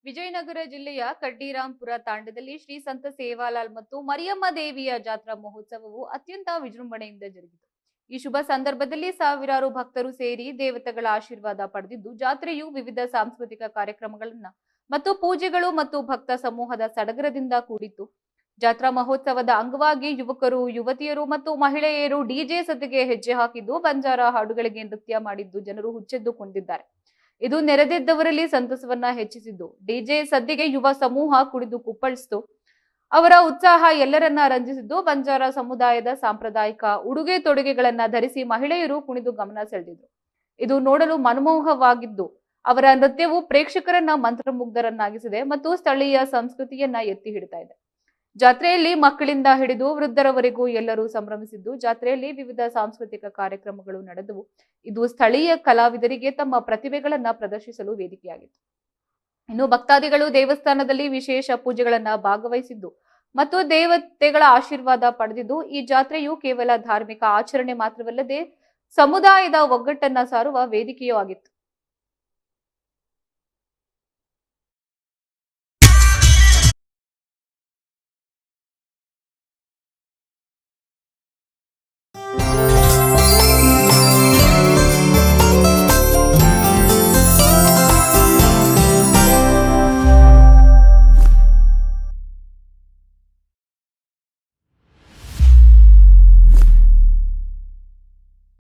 ವಿಜಯನಗರ ಜಿಲ್ಲೆಯ ಕಡ್ಡಿರಾಂಪುರ ತಾಂಡದಲ್ಲಿ ಶ್ರೀ ಸಂತ ಸೇವಾಲಾಲ್ ಮತ್ತು ಮರಿಯಮ್ಮ ದೇವಿಯ ಜಾತ್ರಾ ಮಹೋತ್ಸವವು ಅತ್ಯಂತ ವಿಜೃಂಭಣೆಯಿಂದ ಜರುಗಿತು. ಈ ಶುಭ ಸಂದರ್ಭದಲ್ಲಿ ಸಾವಿರಾರು ಭಕ್ತರು ಸೇರಿ ದೇವತೆಗಳ ಆಶೀರ್ವಾದ ಪಡೆದಿದ್ದು, ಜಾತ್ರೆಯು ವಿವಿಧ ಸಾಂಸ್ಕೃತಿಕ ಕಾರ್ಯಕ್ರಮಗಳನ್ನ ಮತ್ತು ಪೂಜೆಗಳು ಮತ್ತು ಭಕ್ತ ಸಮೂಹದ ಸಡಗರದಿಂದ ಕೂಡಿತ್ತು. ಜಾತ್ರಾ ಮಹೋತ್ಸವದ ಅಂಗವಾಗಿ ಯುವಕರು, ಯುವತಿಯರು ಮತ್ತು ಮಹಿಳೆಯರು ಡಿಜೆ ಸದ್ದಿಗೆ ಹೆಜ್ಜೆ ಹಾಕಿದ್ದು, ಬಂಜಾರ ಹಾಡುಗಳಿಗೆ ನೃತ್ಯ ಮಾಡಿದ್ದು ಜನರು ಹುಚ್ಚೆದ್ದು ಕುಣಿದಿದ್ದಾರೆ. ಇದು ನೆರೆದಿದ್ದವರಲ್ಲಿ ಸಂತಸವನ್ನ ಹೆಚ್ಚಿಸಿದ್ದು. ಡಿಜೆ ಸದ್ದಿಗೆ ಯುವ ಸಮೂಹ ಕುಡಿದು ಕುಪ್ಪಳಿಸಿತು. ಅವರ ಉತ್ಸಾಹ ಎಲ್ಲರನ್ನ ರಂಜಿಸಿದ್ದು. ಬಂಜಾರ ಸಮುದಾಯದ ಸಾಂಪ್ರದಾಯಿಕ ಉಡುಗೆ ತೊಡುಗೆಗಳನ್ನ ಧರಿಸಿ ಮಹಿಳೆಯರು ಕುಣಿದು ಗಮನ ಸೆಳೆದಿದ್ರು. ಇದು ನೋಡಲು ಮನಮೋಹವಾಗಿದ್ದು, ಅವರ ನೃತ್ಯವು ಪ್ರೇಕ್ಷಕರನ್ನ ಮಂತ್ರಮುಗ್ಧರನ್ನಾಗಿಸಿದೆ ಮತ್ತು ಸ್ಥಳೀಯ ಸಂಸ್ಕೃತಿಯನ್ನ ಎತ್ತಿ ಹಿಡಿತಾ ಇದೆ. ಜಾತ್ರೆಯಲ್ಲಿ ಮಕ್ಕಳಿಂದ ಹಿಡಿದು ವೃದ್ಧರವರೆಗೂ ಎಲ್ಲರೂ ಸಂಭ್ರಮಿಸಿದ್ದು, ಜಾತ್ರೆಯಲ್ಲಿ ವಿವಿಧ ಸಾಂಸ್ಕೃತಿಕ ಕಾರ್ಯಕ್ರಮಗಳು ನಡೆದವು. ಇದು ಸ್ಥಳೀಯ ಕಲಾವಿದರಿಗೆ ತಮ್ಮ ಪ್ರತಿಭೆಗಳನ್ನ ಪ್ರದರ್ಶಿಸಲು ವೇದಿಕೆಯಾಗಿತ್ತು. ಇನ್ನು ಭಕ್ತಾದಿಗಳು ದೇವಸ್ಥಾನದಲ್ಲಿ ವಿಶೇಷ ಪೂಜೆಗಳನ್ನ ಭಾಗವಹಿಸಿದ್ದು ಮತ್ತು ದೇವತೆಗಳ ಆಶೀರ್ವಾದ ಪಡೆದಿದ್ದು, ಈ ಜಾತ್ರೆಯು ಕೇವಲ ಧಾರ್ಮಿಕ ಆಚರಣೆ ಮಾತ್ರವಲ್ಲದೆ ಸಮುದಾಯದ ಒಗ್ಗಟ್ಟನ್ನ ಸಾರುವ ವೇದಿಕೆಯೂ ಆಗಿತ್ತು.